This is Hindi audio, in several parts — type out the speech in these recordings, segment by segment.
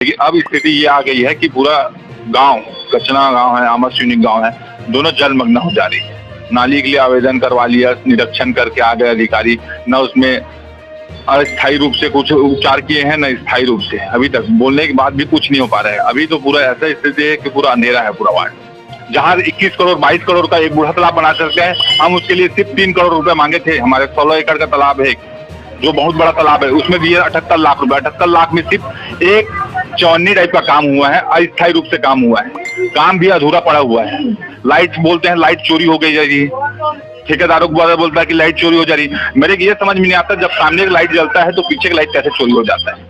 लेकिन अब स्थिति ये आ गई है कि पूरा गांव, कचना गांव है, आमस यूनिक गांव है, दोनों जलमग्न हो जा रही है। नाली के लिए आवेदन करवा लिया, निरीक्षण करके आ गए अधिकारी, न उसमें अस्थायी रूप से कुछ उपचार किए हैं, न स्थायी रूप से। अभी तक बोलने के बाद भी कुछ नहीं हो पा रहा है। अभी तो पूरा ऐसा स्थिति है कि पूरा अंधेरा है पूरा वार्ड। जहाँ 21 करोड़ 22 करोड़ का एक बूढ़ा तालाब बना सकते हैं, हम उसके लिए सिर्फ 3 करोड़ रुपए मांगे थे। हमारे 16 एकड़ का तालाब है जो बहुत बड़ा तालाब है, उसमें दिए 78 लाख रुपए। 78 लाख में सिर्फ एक चौनी टाइप का काम हुआ है, अस्थायी रूप से काम हुआ है, काम भी अधूरा पड़ा हुआ है। लाइट बोलते हैं लाइट चोरी हो गई है, ठेकेदारों को बोलता है कि लाइट चोरी हो जा रही। मेरे को ये समझ में नहीं आता, जब सामने का लाइट जलता है तो पीछे का लाइट कैसे चोरी हो जाता है।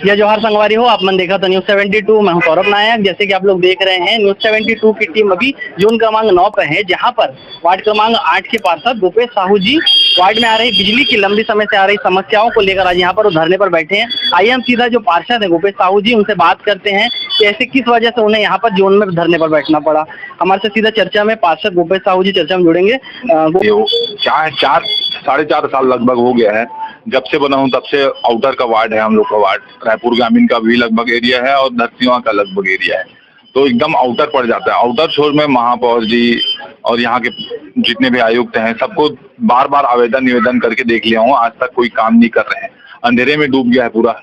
यह जौहर संगवारी हो, आप मन देखा था न्यूज 72। मैं हूं सौरभ नायक। जैसे कि आप लोग देख रहे हैं, न्यूज 72 की टीम अभी जोन क्रमांक 9 पे है, जहां पर वार्ड क्रमांक 8 के पार्षद गोपेश साहू जी वार्ड में आ रही बिजली की लंबी समय से आ रही समस्याओं को लेकर आज यहाँ पर वो धरने पर बैठे हैं। आइए हम सीधा जो पार्षद है गोपेश साहू जी, उनसे बात करते हैं कि ऐसे किस वजह से उन्हें यहाँ पर जोन में धरने पर बैठना पड़ा। हमारे से सीधा चर्चा में पार्षद गोपेश साहू जी चर्चा में जुड़ेंगे। क्या है, 4-4.5 साल लगभग हो गया है जब से बना हूँ, तब से आउटर का वार्ड है हम लोग का वार्ड। रायपुर ग्रामीण का भी लगभग एरिया है और नरसिंहा का लगभग एरिया है, तो एकदम आउटर पड़ जाता है। आउटर छोर में महापौर जी और यहाँ के जितने भी आयुक्त हैं, सबको बार बार आवेदन निवेदन करके देख लिया हूँ, आज तक कोई काम नहीं कर रहे हैं। अंधेरे में डूब गया है पूरा,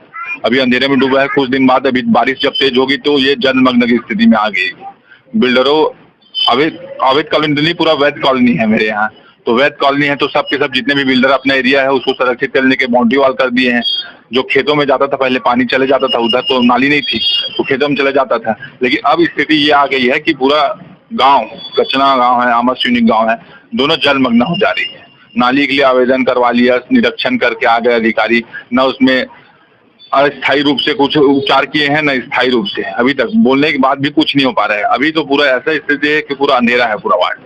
अभी अंधेरे में डूबा है। कुछ दिन बाद अभी बारिश जब तेज होगी तो ये जलमग्न की स्थिति में आ गई। बिल्डरों, अवैध कॉलोनी पूरा वैध कॉलोनी है मेरे यहाँ, तो वैध कॉलोनी है तो सब के सब जितने भी बिल्डर अपना एरिया है उसको संरक्षित करने के बाउंड्री वॉल कर दिए हैं। जो खेतों में जाता था, पहले पानी चले जाता था, उधर तो नाली नहीं थी तो खेतों में चले जाता था। लेकिन अब स्थिति ये आ गई है कि पूरा गांव, कचना गांव है, आमस यूनिक गांव है, दोनों जलमग्न हो जा रही है। नाली के लिए आवेदन करवा लिया, निरीक्षण करके आ गए अधिकारी, न उसमें अस्थायी रूप से कुछ उपचार किए हैं, न स्थायी रूप से। अभी तक बोलने के बाद भी कुछ नहीं हो पा रहा है। अभी तो पूरा ऐसा स्थिति है कि पूरा अंधेरा है पूरा वार्ड।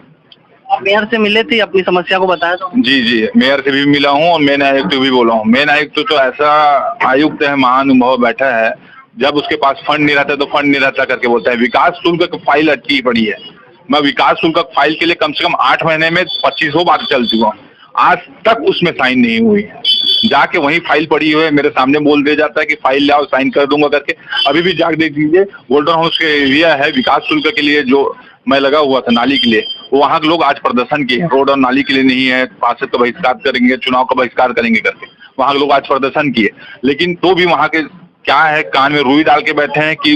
आप मेयर से मिले थे, अपनी समस्या को बताया तो? जी, मेयर से भी मिला हूँ और मेन आयुक्त भी बोला हूँ। मेन आयुक्त तो ऐसा आयुक्त है, महानुभाव बैठा है, जब उसके पास फंड नहीं रहता तो फंड नहीं रहता करके बोलता है। विकास शुल्क की फाइल अटकी पड़ी है, मैं विकास शुल्क फाइल के लिए कम से कम 8 महीने में 2500 बार चल चुका हूँ, आज तक उसमें साइन नहीं हुई है। जाके वही फाइल पड़ी हुई है, मेरे सामने बोल दिया जाता है कि फाइल लाओ साइन कर दूंगा करके। अभी भी जाके देख लीजिए, गोल्डन हाउस के एरिया है, विकास शुल्क के लिए जो मैं लगा हुआ था नाली के लिए, वहाँ के लोग आज प्रदर्शन किए, रोड और नाली के लिए नहीं है, पार्षद का बहिष्कार करेंगे, चुनाव का बहिष्कार करेंगे करके वहाँ के लोग आज प्रदर्शन किए। लेकिन तो भी वहाँ के क्या है, कान में रुई डाल के बैठे हैं कि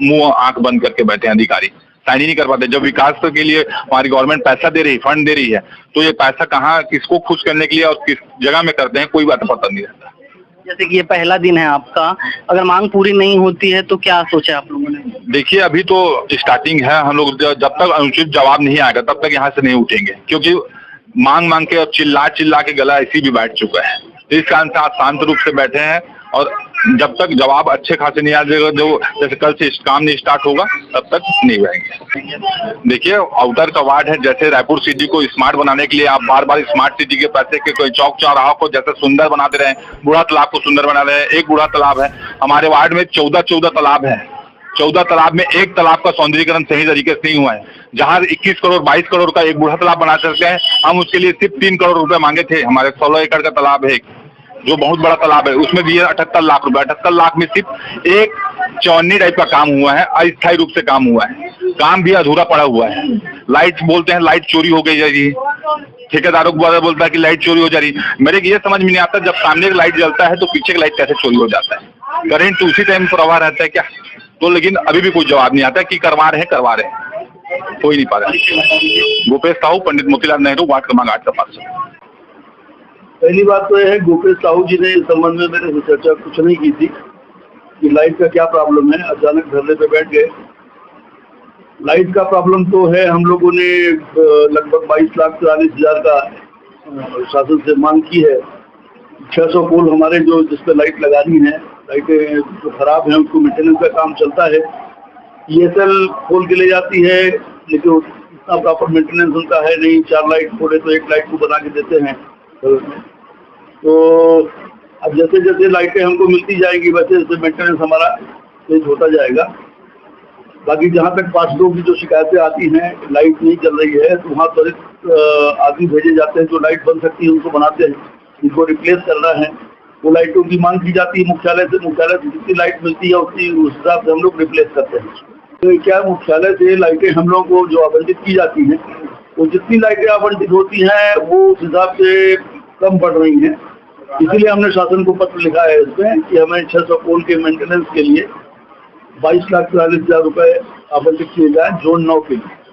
मुंह आंख बंद करके बैठे हैं अधिकारी, साइन ही नहीं कर पाते। जब विकास के लिए हमारी गवर्नमेंट पैसा दे रही, फंड दे रही है, तो ये पैसा कहाँ, किसको खुश करने के लिए और किस जगह में करते हैं, कोई बात पता नहीं रहता। जैसे कि ये पहला दिन है आपका, अगर मांग पूरी नहीं होती है तो क्या सोचा आप लोगों ने? देखिए, अभी तो स्टार्टिंग है, हम लोग जब तक अनुचित जवाब नहीं आएगा तब तक यहाँ से नहीं उठेंगे, क्योंकि मांग के अब चिल्ला के गला ऐसी भी बैठ चुका है। इस कारण से आज शांत रूप से बैठे हैं और जब तक जवाब अच्छे खासे नहीं आ जाएगा, जो जैसे कल से काम नहीं स्टार्ट होगा, तब तक नहीं रहेंगे। देखिए, आउटर का वार्ड है, जैसे रायपुर सिटी को स्मार्ट बनाने के लिए आप बार बार स्मार्ट सिटी के पैसे के कोई चौक चौराहों को जैसे सुंदर बनाते रहे, बूढ़ा तालाब को सुंदर बना रहे हैं। एक बूढ़ा तालाब है हमारे वार्ड में, 14 तालाब है। 14 तालाब में एक तालाब का सौंदर्यीकरण सही तरीके से नहीं हुआ है। जहाँ 21 करोड़ 22 करोड़ का एक बूढ़ा तालाब बना सकते हैं, हम उसके लिए सिर्फ 3 करोड़ रुपए मांगे थे। हमारे 16 एकड़ का तालाब है जो बहुत बड़ा तालाब है, उसमें दिए 78 लाख रुपए। 78 लाख में सिर्फ एक चौनी टाइप का काम हुआ है, अस्थायी रूप से काम हुआ है, काम भी अधूरा पड़ा हुआ है। लाइट बोलते हैं लाइट चोरी हो गई है, ठेकेदारों को बोलता है कि लाइट चोरी हो जा रही। मेरे को ये समझ में नहीं आता, जब सामने का लाइट जलता है तो पीछे का लाइट कैसे चोरी हो जाता है। करंट उसी टाइम प्रवाह रहता है क्या? तो लेकिन अभी भी कोई जवाब नहीं आता कि करवा रहे हैं, हो ही नहीं पा रहा। गोपेश साहू, पंडित मोतीलाल नेहरू, वार्ड क्रमांक 8 का पार्षद। पहली बात तो यह है, गोपेश साहू जी ने इस संबंध में मेरे से चर्चा कुछ नहीं की थी कि लाइट का क्या प्रॉब्लम है। अचानक धरने पे बैठ गए। लाइट का प्रॉब्लम तो है, हम लोगों ने लगभग 22,43,000 का शासन से मांग की है। 600 पोल हमारे जो जिसपे लाइट लगानी है, लाइटें जो खराब हैं उसको मेंटेनेंस का काम चलता है। ESL पोल के ले जाती है, लेकिन इतना प्रॉपर मेंटेनेंस उनका है नहीं। 4 लाइट पोले तो 1 लाइट को बना के देते हैं। तो अब जैसे जैसे लाइटें हमको मिलती जाएगी वैसे वैसे मेंटेनेंस हमारा तेज होता जाएगा। बाकी जहाँ तक पार्षदों की जो शिकायतें आती हैं लाइट नहीं चल रही है तो वहाँ त्वरित आदमी भेजे जाते हैं जो लाइट बन सकती है उनको बनाते हैं, जिनको रिप्लेस करना है वो लाइटों की मांग की जाती है मुख्यालय से जितनी लाइट मिलती है उसी उस हिसाब से हम लोग रिप्लेस करते हैं। तो क्या मुख्यालय से लाइटें हम लोगों को जो आवंटित की जाती हैं वो जितनी लाइटें आवंटित होती हैं वो उस हिसाब से कम पड़ रही हैं, इसीलिए हमने शासन को पत्र लिखा है इसमें कि हमें 600 पोल के मेंटेनेंस के लिए 22,43,000 रुपए आवंटित किए जाए जोन 9 के लिए।